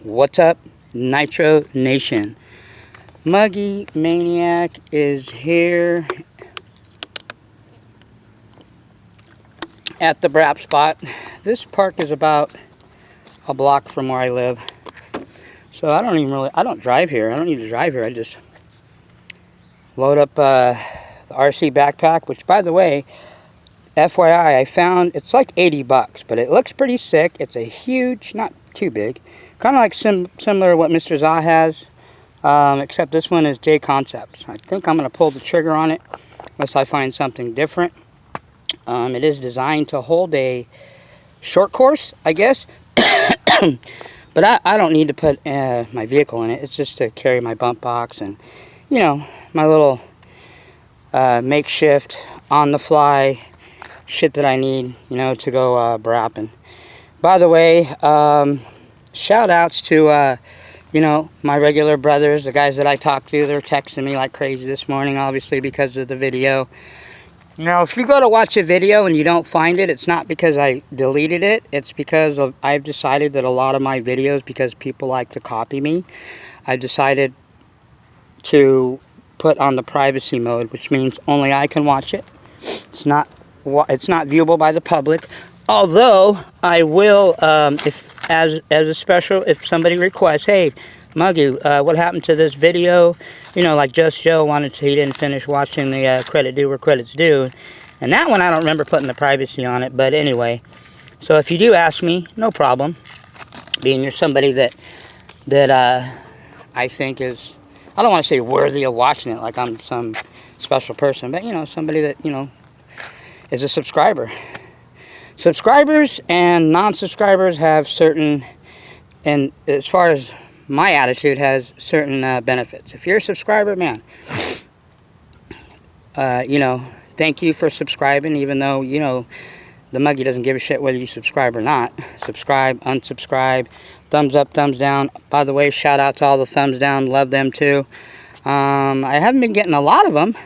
What's up, Nitro Nation? Muggy Maniac is here at the Brap spot. This park is about a block from where I live. So I don't drive here. I don't need to drive here. I just load up the RC backpack, which, by the way, FYI, I found it's like 80 bucks, but it looks pretty sick. It's a huge, not too big, kind of like similar to what Mr. Za has, except this one is J Concepts. I think I'm going to pull the trigger on it unless I find something different. It is designed to hold a short course, I guess, but I don't need to put my vehicle in it. It's just to carry my bump box and, you know, my little makeshift on-the-fly shit that I need, you know, to go brapping. By the way, shout outs to, you know, my regular brothers, the guys that I talk to. They're texting me like crazy this morning, obviously, because of the video. Now, if you go to watch a video and you don't find it, it's not because I deleted it. It's because I've decided that a lot of my videos, because people like to copy me, I've decided to put on the privacy mode, which means only I can watch it. It's not viewable by the public. Although I will, if as a special, if somebody requests, hey, Muggy, what happened to this video? You know, like Just Joe he didn't finish watching the credit due where credit's due. And that one I don't remember putting the privacy on it, but anyway. So if you do ask me, no problem. Being you're somebody that I think is, I don't want to say worthy of watching it like I'm some special person, but you know, somebody that, you know, is a subscriber. Subscribers and non-subscribers have certain, and as far as my attitude, has certain benefits. If you're a subscriber, man, you know, thank you for subscribing, even though, you know, the Muggy doesn't give a shit whether you subscribe or not. Subscribe, unsubscribe, thumbs up, thumbs down. By the way, shout out to all the thumbs down, love them too. I haven't been getting a lot of them.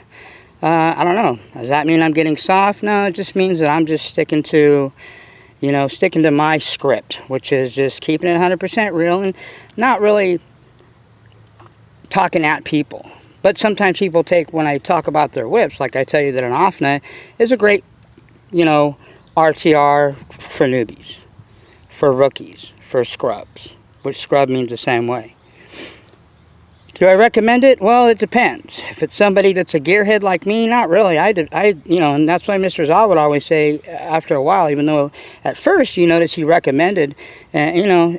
I don't know. Does that mean I'm getting soft? No, it just means that I'm just sticking to, you know, sticking to my script, which is just keeping it 100% real and not really talking at people. But sometimes people take, when I talk about their whips, like I tell you that an OFNA is a great, you know, RTR for newbies, for rookies, for scrubs, which scrub means the same way. Do I recommend it? Well, it depends. If it's somebody that's a gearhead like me, not really. You know, and that's why Mr. Zal would always say after a while, even though at first you notice he recommended, and you know,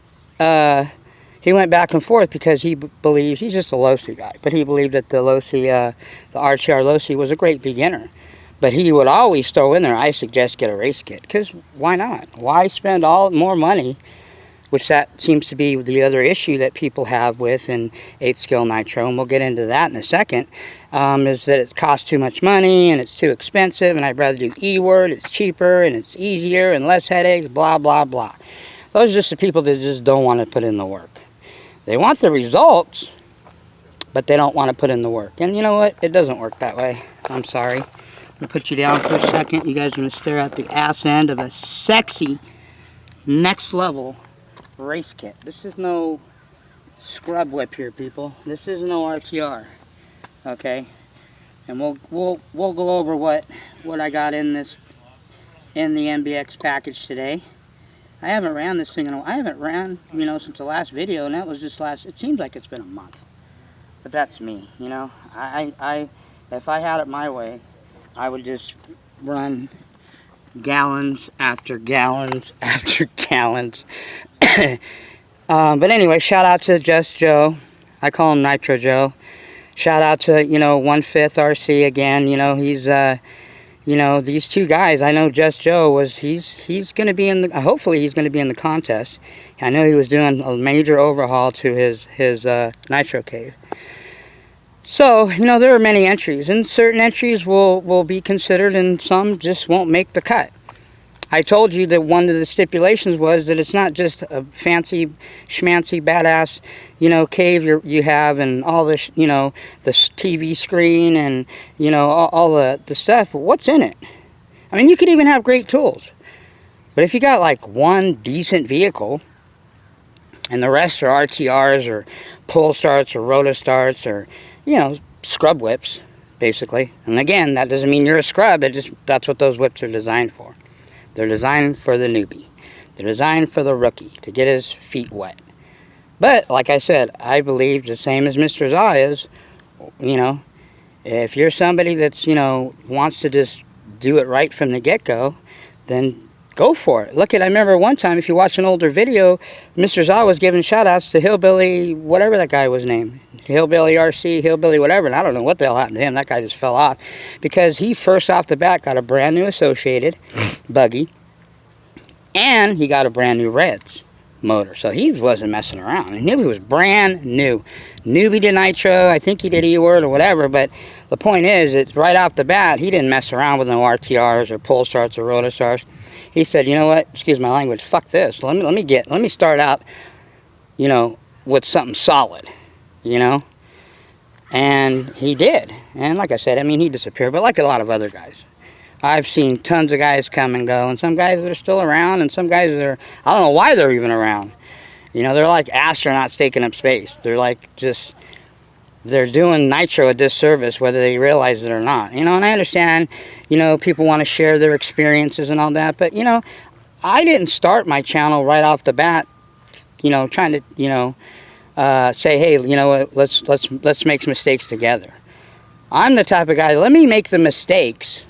he went back and forth because he believes, he's just a Losi guy, but he believed that the Losi, the RTR Losi was a great beginner. But he would always throw in there, I suggest get a race kit, because why not? Why spend more money? Which that seems to be the other issue that people have with an 8th Skill Nitro, and we'll get into that in a second, is that it costs too much money, and it's too expensive, and I'd rather do E-word, it's cheaper, and it's easier, and less headaches, blah, blah, blah. Those are just the people that just don't want to put in the work. They want the results, but they don't want to put in the work. And you know what? It doesn't work that way. I'm sorry. I'm going to put you down for a second. You guys are going to stare at the ass end of a sexy, next level race kit. This is no scrub whip here, people. This is no RTR. Okay, and we'll go over what I got in the MBX package today. I haven't ran this thing I haven't ran, you know, since the last video, and that was just it seems like it's been a month. But that's me, you know. If I had it my way, I would just run gallons after gallons after gallons. But anyway, shout out to Just Joe. I call him Nitro Joe. Shout out to, you know, 1/5 RC again. You know, he's you know, these two guys. I know Just Joe was he's going to be in the, hopefully he's going to be in the contest. I know he was doing a major overhaul to his Nitro cave. So, you know, there are many entries, and certain entries will be considered, and some just won't make the cut. I told you that one of the stipulations was that it's not just a fancy, schmancy, badass, you know, cave you have and all this, you know, the TV screen and, you know, all the stuff. But what's in it? I mean, you could even have great tools. But if you got like one decent vehicle, And the rest are RTRs or pull starts or rotor starts or, you know, scrub whips, basically. And again, that doesn't mean you're a scrub. That's what those whips are designed for. They're designed for the newbie. They're designed for the rookie, to get his feet wet. But, like I said, I believe the same as Mr. Za is, you know, if you're somebody that's, you know, wants to just do it right from the get-go, then go for it. Look at, I remember one time, if you watch an older video, Mr. Za was giving shout-outs to Hillbilly, whatever that guy was named. Hillbilly RC, Hillbilly whatever, and I don't know what the hell happened to him. That guy just fell off. Because he first off the bat got a brand new Associated buggy, and he got a brand new Reds motor. So he wasn't messing around. And he was brand new. Newbie to Nitro, I think he did E-Word or whatever, but the point is, that right off the bat, he didn't mess around with no RTRs or pull starts or rotor starts. He said, you know what, excuse my language, fuck this. Let me start out, you know, with something solid, you know? And he did. And like I said, I mean, he disappeared, but like a lot of other guys. I've seen tons of guys come and go, and some guys that are still around, and some guys that are, I don't know why they're even around. You know, they're like astronauts taking up space. They're like just, they're doing Nitro a disservice, whether they realize it or not. You know, and I understand, you know, people want to share their experiences and all that, but, you know, I didn't start my channel right off the bat, you know, trying to, you know, say, hey, you know what, let's make some mistakes together. I'm the type of guy, let me make the mistakes,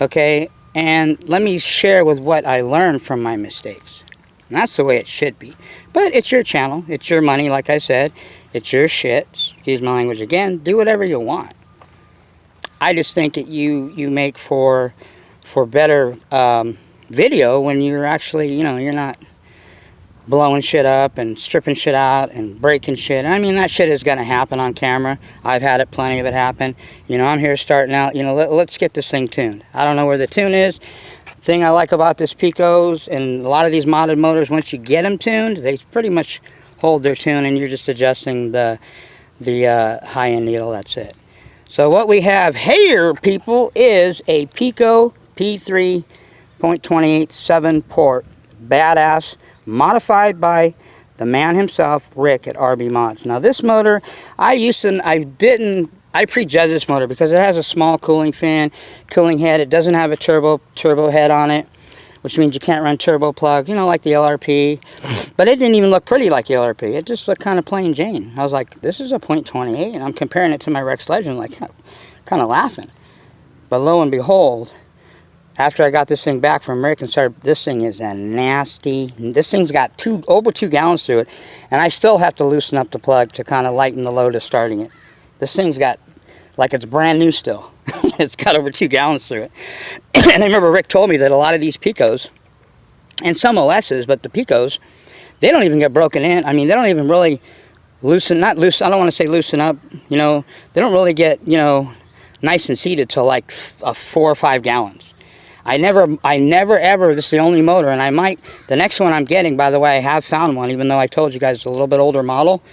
okay, and let me share with what I learned from my mistakes. And that's the way it should be. But it's your channel, it's your money, like I said, it's your shit, excuse my language again, do whatever you want. I just think that you make for better video when you're actually, you know, you're not blowing shit up and stripping shit out and breaking shit. I mean, that shit is going to happen on camera. I've had it, plenty of it happen. You know, I'm here starting out, you know, let's get this thing tuned. I don't know where the tune is. The thing I like about this Picos and a lot of these modded motors, once you get them tuned, they pretty much hold their tune and you're just adjusting the high-end needle, that's it. So what we have here, people, is a Pico P3.28 7-port badass, modified by the man himself, Rick at RB Mods. Now this motor, I prejudged this motor because it has a small cooling fan, cooling head. It doesn't have a turbo head on it, which means you can't run turbo plug, you know, like the LRP. But it didn't even look pretty like the LRP. It just looked kind of plain Jane. I was like, this is a .28, and I'm comparing it to my Rex Legend, like kind of laughing. But lo and behold, after I got this thing back from Rick and started, this thing is a nasty, this thing's got over 2 gallons through it, and I still have to loosen up the plug to kind of lighten the load of starting it. This thing's got, like it's brand new still. It's got over 2 gallons through it. And I remember Rick told me that a lot of these Picos, and some OSs, but the Picos, they don't even get broken in. I mean, they don't even really loosen, I don't want to say loosen up, you know, they don't really get, you know, nice and seated till like 4 or 5 gallons. I never ever, this is the only motor, and I might, the next one I'm getting, by the way, I have found one, even though I told you guys it's a little bit older model,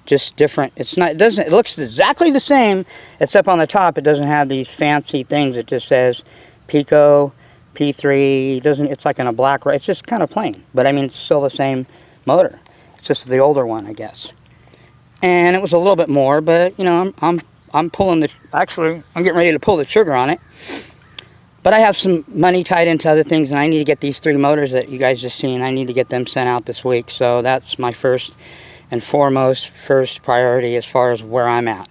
just different. It's not, it looks exactly the same, except on the top it doesn't have these fancy things. It just says Pico, P3, it's like in a black, it's just kind of plain. But I mean, it's still the same motor. It's just the older one, I guess. And it was a little bit more, but you know, I'm pulling the, actually, I'm getting ready to pull the trigger on it. But I have some money tied into other things, and I need to get these 3 motors that you guys just seen. I need to get them sent out this week. So that's my first and foremost priority as far as where I'm at.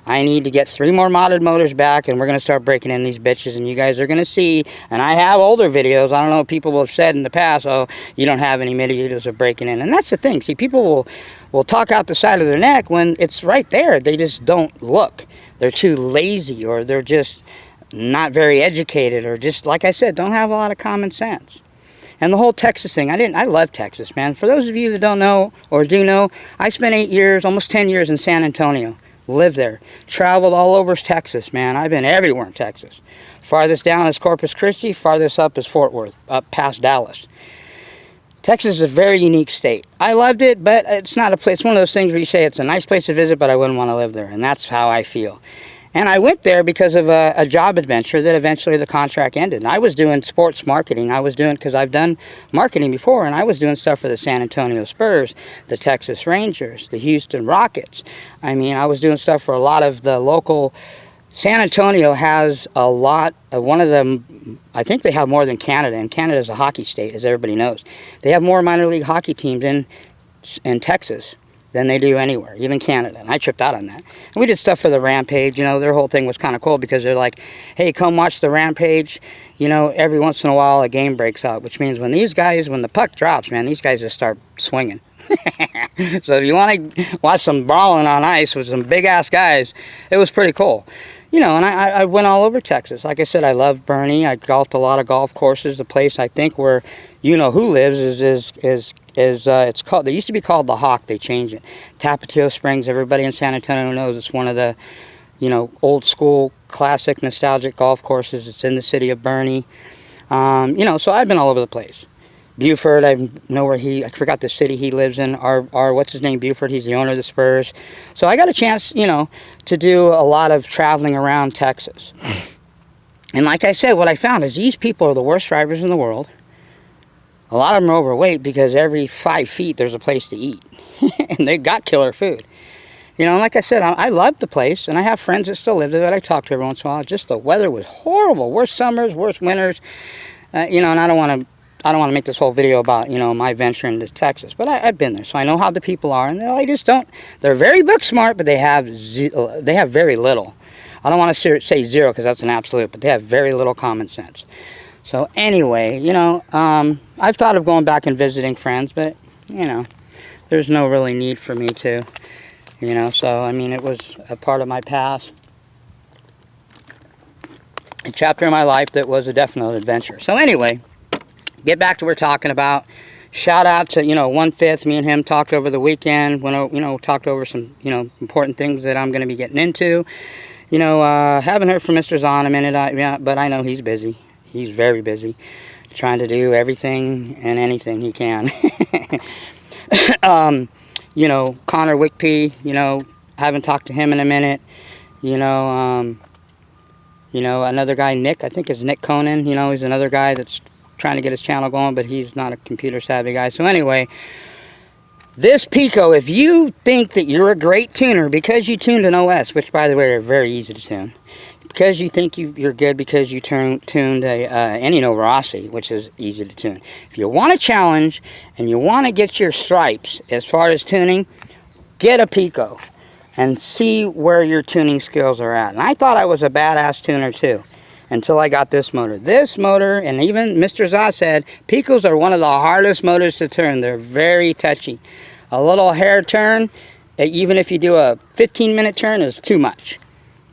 I need to get 3 more modded motors back, and we're going to start breaking in these bitches, and you guys are going to see, and I have older videos. I don't know, people have said in the past, oh, you don't have any videos of breaking in. And that's the thing. See, people will talk out the side of their neck when it's right there. They just don't look. They're too lazy, or they're just not very educated, or just, like I said, don't have a lot of common sense. And the whole Texas thing, I love Texas, man. For those of you that don't know, or do know, I spent 8 years, almost 10 years in San Antonio. Lived there. Traveled all over Texas, man. I've been everywhere in Texas. Farthest down is Corpus Christi, farthest up is Fort Worth, up past Dallas. Texas is a very unique state. I loved it, but it's not a place, it's one of those things where you say it's a nice place to visit, but I wouldn't want to live there. And that's how I feel. And I went there because of a job adventure that eventually the contract ended. And I was doing sports marketing. I was doing, because I've done marketing before, and I was doing stuff for the San Antonio Spurs, the Texas Rangers, the Houston Rockets. I mean, I was doing stuff for a lot of the local. San Antonio has a lot, one of them, I think they have more than Canada, and Canada is a hockey state, as everybody knows. They have more minor league hockey teams in Texas than they do anywhere, even Canada. And I tripped out on that. And we did stuff for the Rampage. You know, their whole thing was kind of cool because they're like, hey, come watch the Rampage. You know, every once in a while a game breaks out, which means when the puck drops, man, these guys just start swinging. So if you want to watch some brawling on ice with some big-ass guys, it was pretty cool. You know, and I went all over Texas. Like I said, I love Bernie. I golfed a lot of golf courses. The place, I think, where you know who lives is it's called. They used to be called the Hawk. They changed it. Tapatio Springs. Everybody in San Antonio knows it's one of the, you know, old school, classic, nostalgic golf courses. It's in the city of Bernie. You know, so I've been all over the place. Buford, I know where I forgot the city he lives in, what's his name, Buford, he's the owner of the Spurs. So I got a chance, you know, to do a lot of traveling around Texas. And like I said, what I found is these people are the worst drivers in the world. A lot of them are overweight because every 5 feet there's a place to eat. And they got killer food. You know, like I said, I love the place, and I have friends that still live there that I talk to every once in a while. Just the weather was horrible. Worst summers, worst winters. You know, and I don't want to make this whole video about, you know, my venture into Texas, but I've been there, so I know how the people are, and they just don't. They're very book smart, but they have very little. I don't want to say zero because that's an absolute, but they have very little common sense. So anyway, you know, I've thought of going back and visiting friends, but you know, there's no really need for me to, you know. So I mean, it was a part of my past, a chapter in my life that was a definite adventure. So anyway. Get back to what we're talking about. Shout out to, you know, 1/5. Me and him talked over the weekend. Went, you know, talked over some, you know, important things that I'm going to be getting into. You know, haven't heard from Mr. Zahn in a minute, but I know he's busy. He's very busy, trying to do everything and anything he can. You know, Connor Wickpey. You know, haven't talked to him in a minute. You know, another guy, Nick. I think it's Nick Conan. You know, he's another guy that's trying to get his channel going, but he's not a computer savvy guy. So anyway, this pico, if you think that you're a great tuner because you tuned an OS, which by the way are very easy to tune, because you think you're good because you tuned any Rossi, which is easy to tune. If you want a challenge and you want to get your stripes as far as tuning, get a pico and see where your tuning skills are at. And I thought I was a badass tuner too, until I got this motor. This motor, and even Mr. Zah said, picos are one of the hardest motors to turn. They're very touchy. A little hair turn, even if you do a 15-minute turn, is too much.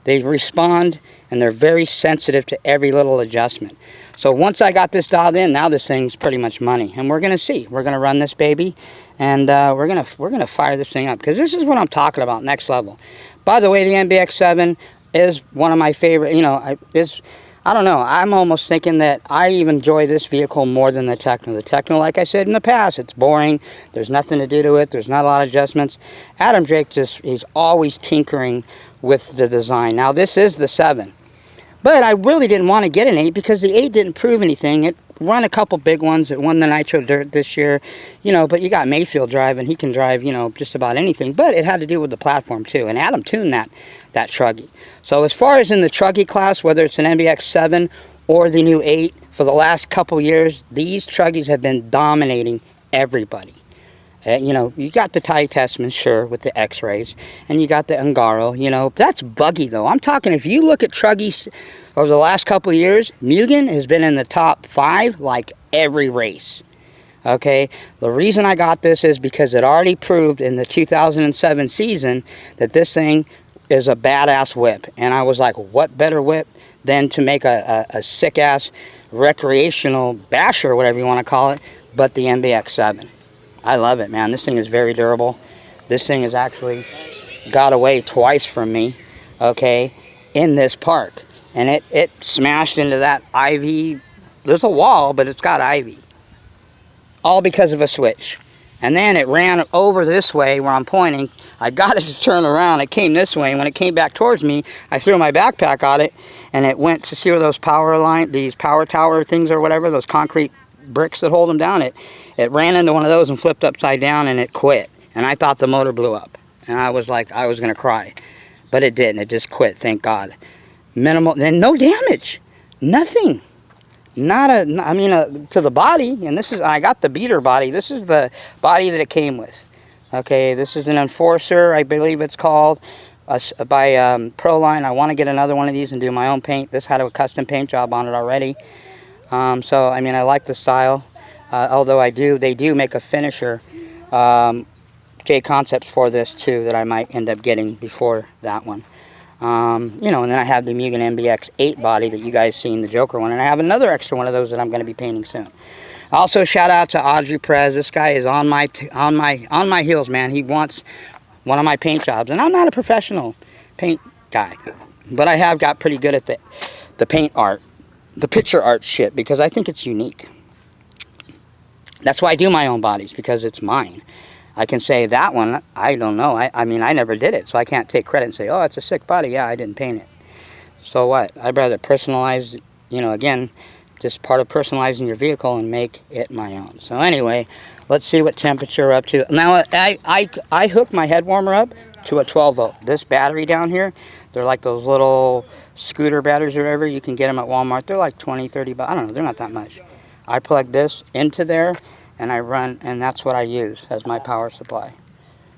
They respond, and they're very sensitive to every little adjustment. So once I got this dialed in, now this thing's pretty much money. And we're going to see. We're going to run this baby, and we're gonna fire this thing up, because this is what I'm talking about, next level. By the way, the mbx7 is one of my favorite, you know, I don't know, I'm almost thinking that I even enjoy this vehicle more than the Techno. The Techno, like I said in the past, it's boring. There's nothing to do to it. There's not a lot of adjustments. Adam Drake he's always tinkering with the design. Now, this is the 7. But I really didn't want to get an 8 because the 8 didn't prove anything. It run a couple big ones. It won the Nitro Dirt this year. You know, but you got Mayfield driving. He can drive, you know, just about anything. But it had to do with the platform, too. And Adam tuned that truggy. So as far as in the truggy class, whether it's an mbx7 or the new 8, for the last couple years, these truggies have been dominating everybody. You know, you got the Ty Testament, sure, with the X-Rays, and you got the Ungaro, you know. That's buggy, though. I'm talking, if you look at truggies over the last couple of years, Mugen has been in the top 5 like every race. Okay, the reason I got this is because it already proved in the 2007 season that this thing is a badass whip. And I was like, what better whip than to make a sick-ass recreational basher, whatever you want to call it, but the mbx7. I love it, man. This thing is very durable. This thing has actually got away twice from me, okay, in this park. And it smashed into that ivy. There's a wall, but it's got ivy. All because of a switch. And then it ran over this way where I'm pointing. I got it to turn around. It came this way, and when it came back towards me, I threw my backpack on it, and it went to see where those these power tower things or whatever, those concrete bricks that hold them down. It ran into one of those and flipped upside down, and it quit. And I thought the motor blew up, and I was like, I was gonna cry, but it didn't. It just quit. Thank God. Minimal, then no damage, nothing. I mean, to the body, and this is, I got the beater body. This is the body that it came with. Okay, this is an Enforcer, I believe it's called, by Proline. I want to get another one of these and do my own paint. This had a custom paint job on it already. So, I mean, I like the style. Although they do make a finisher, J Concepts for this too, that I might end up getting before that one. You know, and then I have the Mugen mbx7t body that you guys seen, the Joker one, and I have another extra one of those that I'm going to be painting soon. Also, shout out to Audrey Perez. This guy is on my heels, man. He wants one of my paint jobs, and I'm not a professional paint guy, but I have got pretty good at the paint art, the picture art shit, because I think it's unique. That's why I do my own bodies, because it's mine. I can say that one, I don't know. I mean, I never did it, so I can't take credit and say, oh, it's a sick body. Yeah, I didn't paint it. So what? I'd rather personalize, you know, again, just part of personalizing your vehicle and make it my own. So anyway, let's see what temperature we're up to. Now, I hooked my head warmer up to a 12 volt. This battery down here, they're like those little scooter batteries or whatever. You can get them at Walmart. They're like 20, 30 bucks. I don't know. They're not that much. I plug this into there, and I run, and that's what I use as my power supply.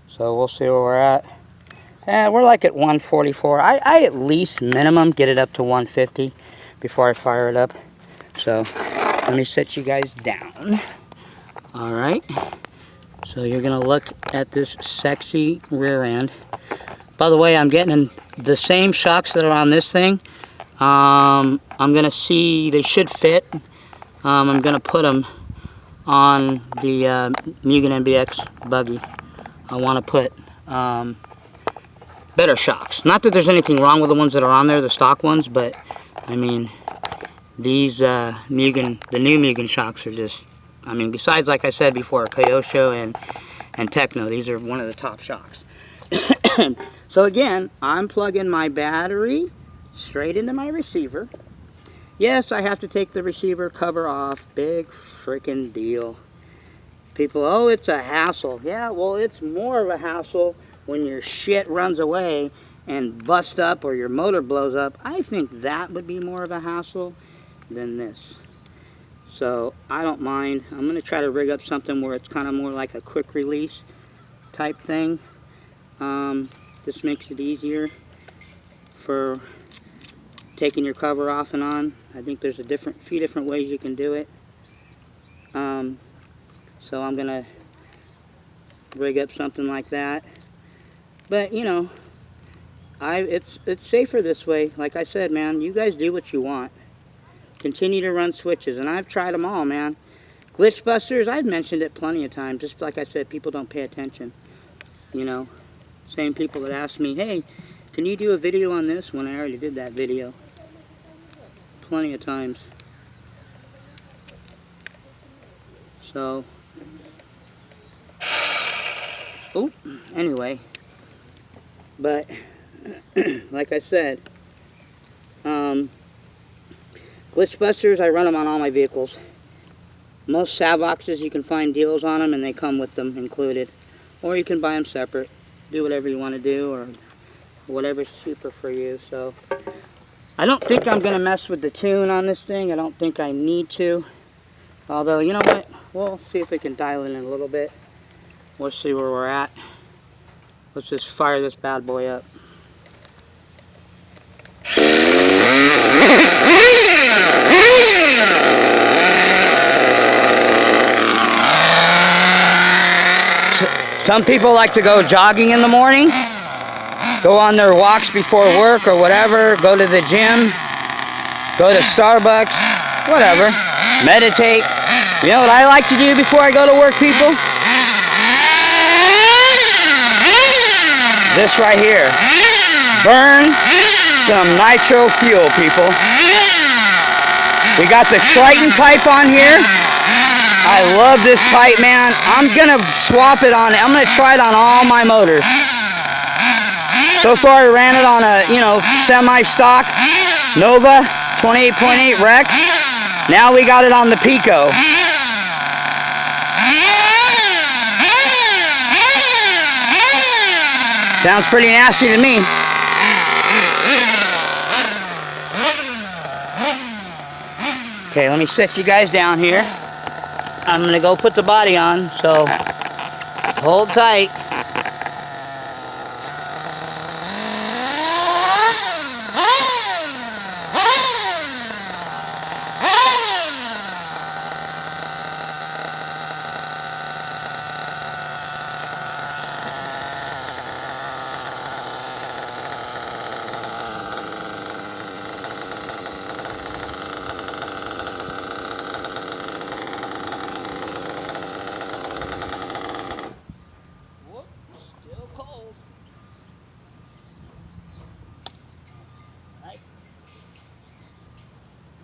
So we'll see where we're at. And we're like at 144. I at least minimum get it up to 150 before I fire it up. So let me set you guys down. All right. So you're gonna look at this sexy rear end. By the way, I'm getting the same shocks that are on this thing. I'm gonna see, they should fit. I'm gonna put them on the Mugen MBX buggy. I want to put better shocks. Not that there's anything wrong with the ones that are on there, the stock ones, but I mean, these the new Mugen shocks are just, I mean, besides, like I said before, Kyosho and Techno, these are one of the top shocks. So again, I'm plugging my battery straight into my receiver. Yes, I have to take the receiver cover off. Big freaking deal. People, oh, it's a hassle. Yeah, well, it's more of a hassle when your shit runs away and busts up or your motor blows up. I think that would be more of a hassle than this. So I don't mind. I'm going to try to rig up something where it's kind of more like a quick release type thing. This makes it easier for taking your cover off and on. I think there's a few different ways you can do it. So I'm gonna rig up something like that. But you know, it's safer this way. Like I said, man, you guys do what you want. Continue to run switches, and I've tried them all, man. Glitch busters, I've mentioned it plenty of times. Just like I said, people don't pay attention. You know, same people that ask me, hey, can you do a video on this? When I already did that video plenty of times. So, oh, anyway, but like I said, glitch busters, I run them on all my vehicles. Most Savoxes, you can find deals on them and they come with them included, or you can buy them separate. Do whatever you want to do, or whatever's cheaper for you. So I don't think I'm going to mess with the tune on this thing. I don't think I need to. Although, you know what? We'll see if we can dial it in a little bit. We'll see where we're at. Let's just fire this bad boy up. Some people like to go jogging in the morning, go on their walks before work or whatever, go to the gym, go to Starbucks, whatever, meditate. You know what I like to do before I go to work, people? This right here. Burn some nitro fuel, people. We got the Triton pipe on here. I love this pipe, man. I'm gonna swap it on. I'm gonna try it on all my motors. So far, I ran it on a, semi-stock Nova 28.8 Rex. Now we got it on the Pico. Sounds pretty nasty to me. Okay, let me set you guys down here. I'm gonna go put the body on, so hold tight.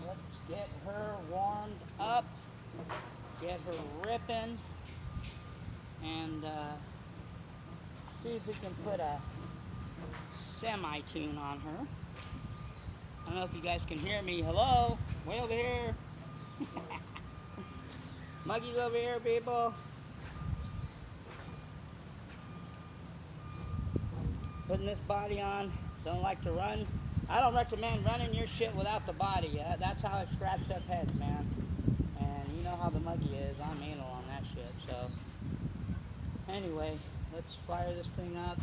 Let's get her warmed up, get her ripping, and see if we can put a semi-tune on her. I don't know if you guys can hear me. Hello? Way over here. Muggy's over here, people. Putting this body on. Don't like to run. I don't recommend running your shit without the body. That's how I've scratched up heads, man. And you know how the Muggy is. I'm anal on that shit. So, anyway, let's fire this thing up.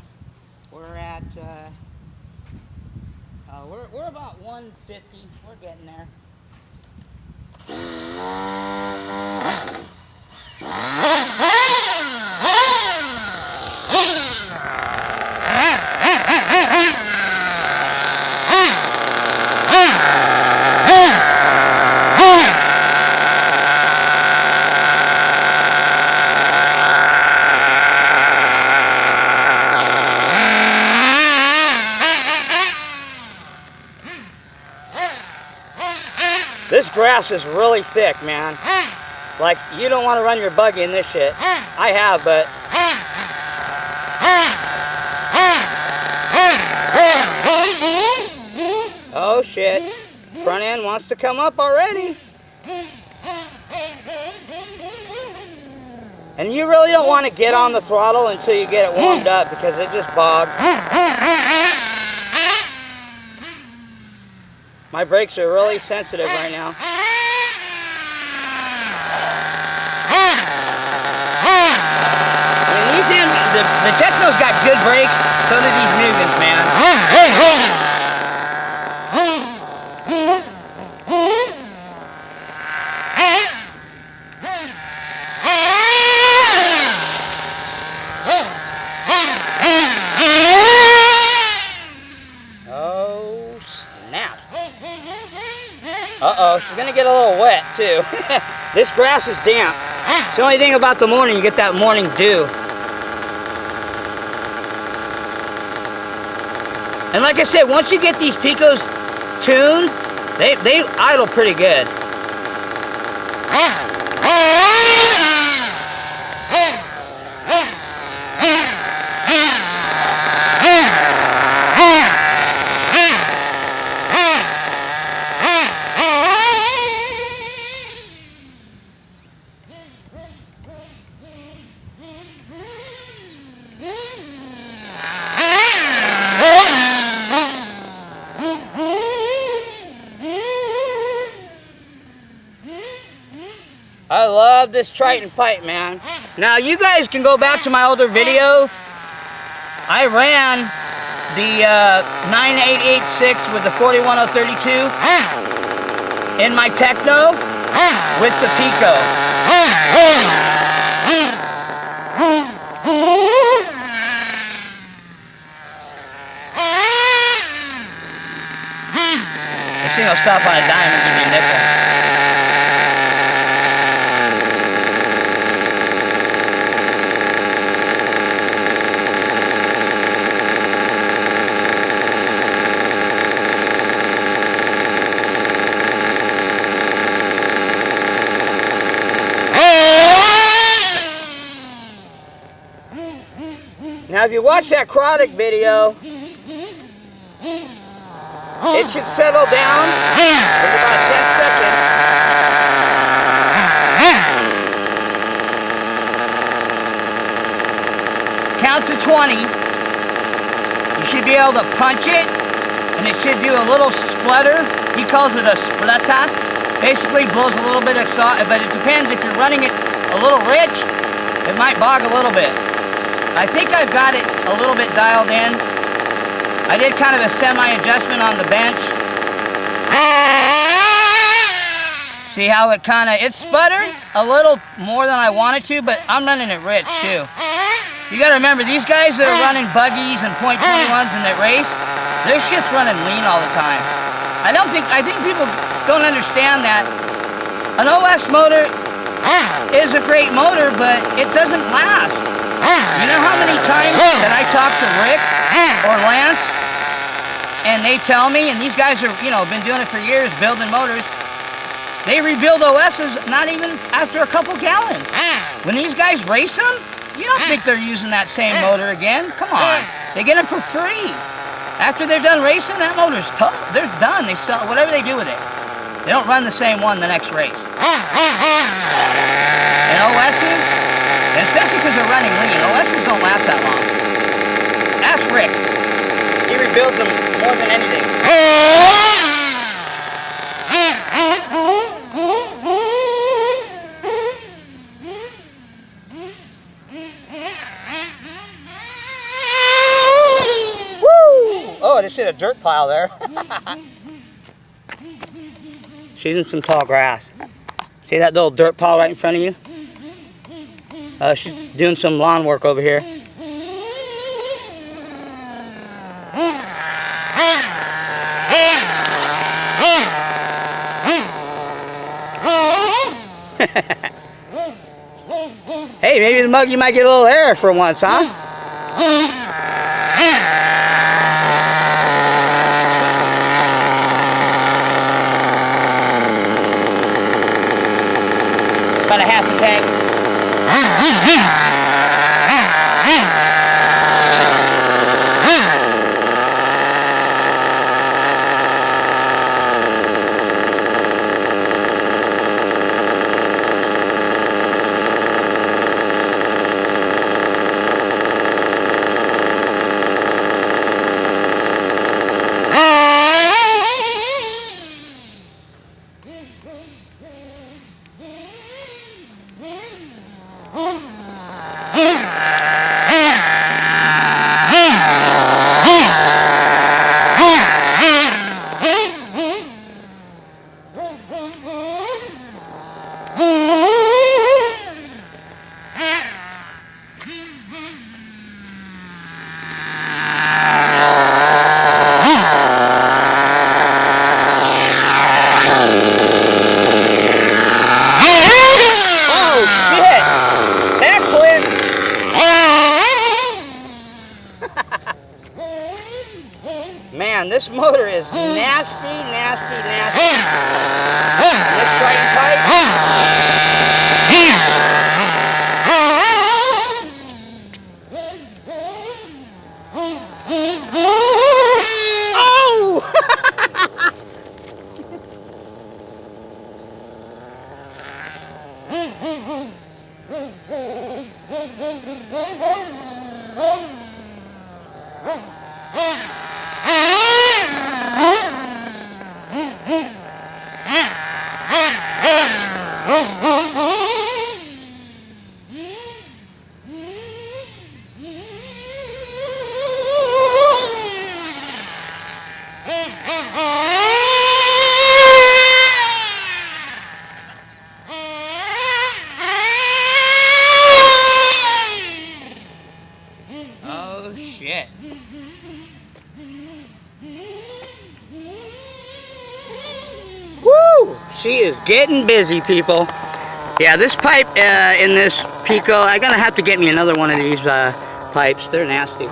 We're at, we're about 150. We're getting there. This grass is really thick, man. Like, you don't want to run your buggy in this shit. I have, but... Oh, shit. Front end wants to come up already. And you really don't want to get on the throttle until you get it warmed up because it just bogs. My brakes are really sensitive right now. I mean, the Techno's got good brakes, so do these Mugens, man. Oh, snap. Uh-oh, she's gonna get a little wet, too. This grass is damp. It's the only thing about the morning, you get that morning dew. And like I said, once you get these Picos tuned, they idle pretty good. I love this Triton pipe, man. Now, you guys can go back to my older video. I ran the 9886 with the 41032 in my Techno with the Pico. This thing will stop on a dime and give me a nickel. Now if you watch that chronic video, it should settle down in about 10 seconds. Count to 20. You should be able to punch it, and it should do a little splutter. He calls it a splutter. Basically blows a little bit of sauce, but it depends. If you're running it a little rich, it might bog a little bit. I think I've got it a little bit dialed in. I did kind of a semi-adjustment on the bench. See how it it sputtered a little more than I wanted to, but I'm running it rich too. You gotta remember, these guys that are running buggies and .21s in that race, their shit's running lean all the time. I think people don't understand that. An OS motor is a great motor, but it doesn't last. You know how many times that I talk to Rick or Lance, and they tell me, and these guys are, been doing it for years, building motors, they rebuild OSs not even after a couple gallons. When these guys race them, you don't think they're using that same motor again. Come on. They get them for free. After they're done racing, that motor's tough. They're done. They sell whatever they do with it. They don't run the same one the next race. And OSs, and especially because they're running lean, OSs don't last that long. Ask Rick. He rebuilds them more than anything. Oh, I just hit a dirt pile there. She's in some tall grass. See that little dirt pile right in front of you? She's doing some lawn work over here. Hey, maybe the mug, you might get a little air for once, huh? About a half a tank. Man, this motor is nasty, nasty, nasty. This Triton pipe. Oh! Oh shit. Woo! She is getting busy, people. Yeah, this pipe in this pico, I'm gonna have to get me another one of these pipes. They're nasty.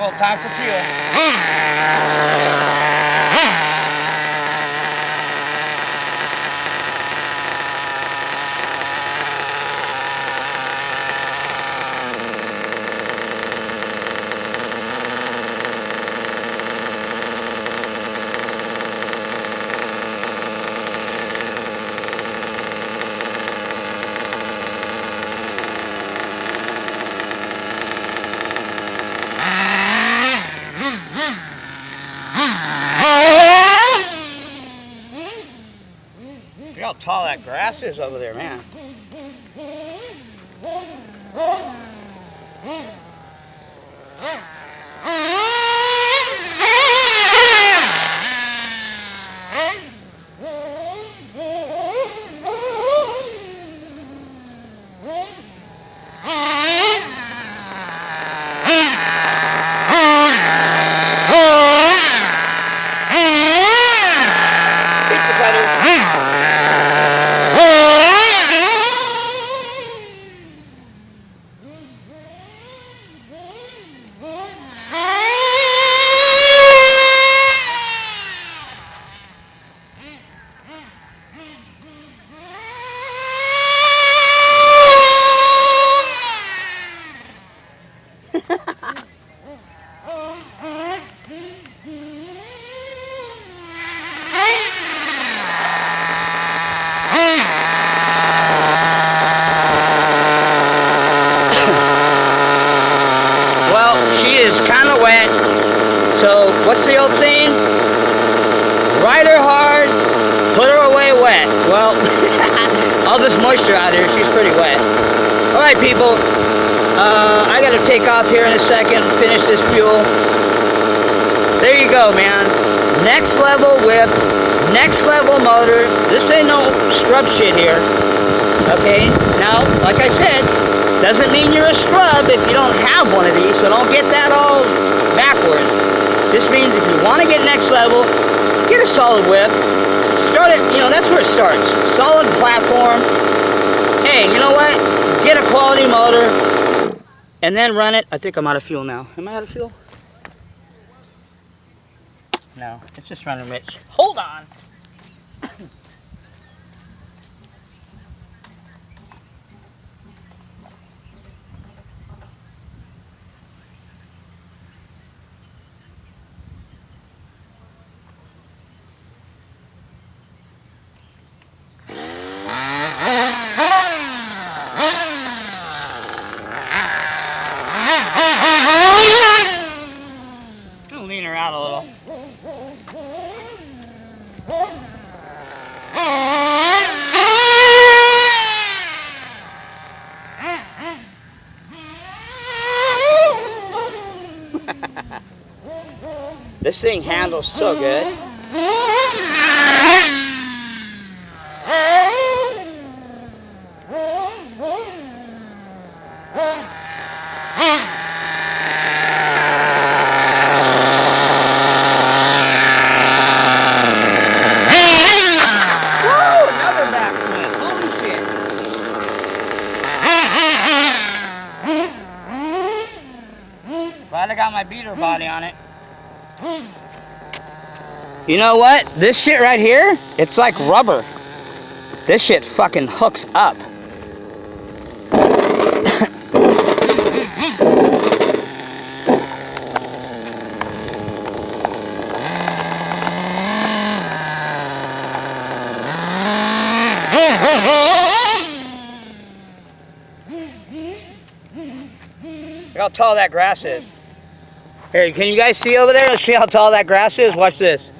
people, time for fuel. Look how tall that grass is over there, man. Pizza cutter. Well, she is kind of wet. So, what's the old saying? Ride her hard, put her away wet. Well, all this moisture out here, she's pretty wet. Alright people, I gotta take off here in a second and finish this fuel. There you go, man. Next level whip, next level motor. This ain't no scrub shit here. Okay, now, like I said, doesn't mean you're a scrub if you don't have one of these, so don't get that all backwards. This means if you want to get next level, get a solid whip. Start it, that's where it starts. Solid platform. Hey, you know what? Get a quality motor and then run it. I think I'm out of fuel now. Am I out of fuel? No, it's just running rich. Hold on. I'll lean her out a little. This thing handles so good. Glad I got my beater body on it. You know what? This shit right here, it's like rubber. This shit fucking hooks up. Look how tall that grass is. Here, can you guys see over there? Let's see how tall that grass is. Watch this.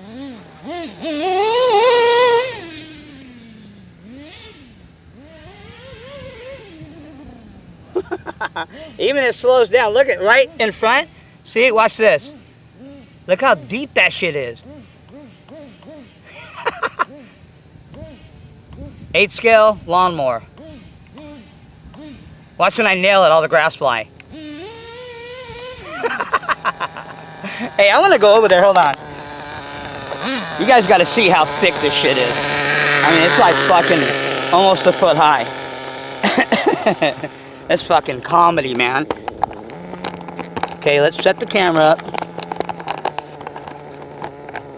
Even it slows down. Look at right in front. See, watch this. Look how deep that shit is. 8-scale lawnmower. Watch when I nail it, all the grass fly. Hey, I want to go over there. Hold on. You guys got to see how thick this shit is. I mean, it's like fucking almost a foot high. That's fucking comedy, man. Okay, let's set the camera up.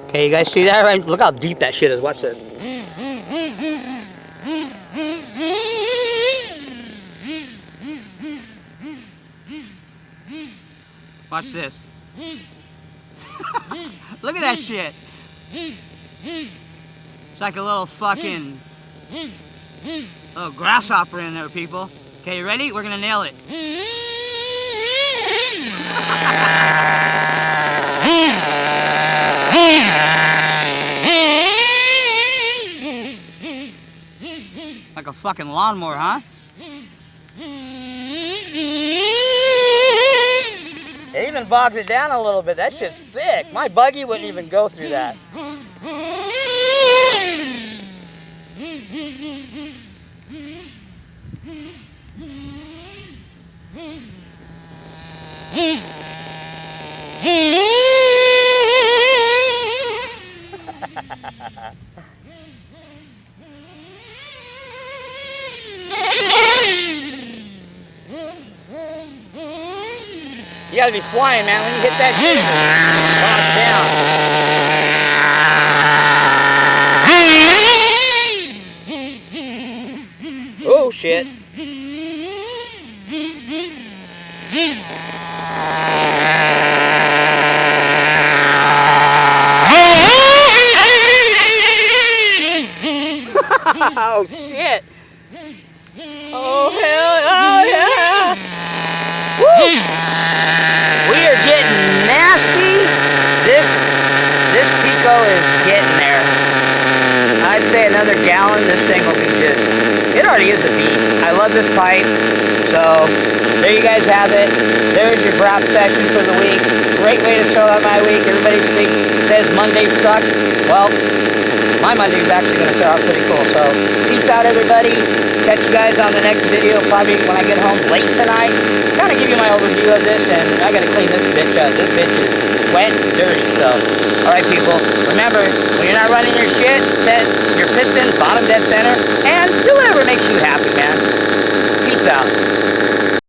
Okay, you guys see that? Right? Look how deep that shit is. Watch this. Watch this. Look at that shit. It's like a little fucking little grasshopper in there, people. Okay, you ready? We're gonna nail it. Like a fucking lawnmower, huh? It even bogs it down a little bit. That shit's thick. My buggy wouldn't even go through that. You gotta be flying, man. When you hit that shit, bogs down. Oh, shit. Oh, shit. Oh, hell, oh, yeah. Woo. We are getting nasty. This pico is getting there. I'd say another gallon, this thing will be just, it already is a beast. I love this pipe. So, there you guys have it. There's your wrap session for the week. Great way to start out my week. Everybody says Mondays suck. Well, my Monday is actually going to start out pretty cool. So, peace out, everybody. Catch you guys on the next video, probably when I get home late tonight. Kind of give you my overview of this, and I got to clean this bitch up. This bitch is wet and dirty. So, alright, people. Remember, when you're not running your shit, set your piston bottom dead center, and do whatever makes you happy, man. Peace out.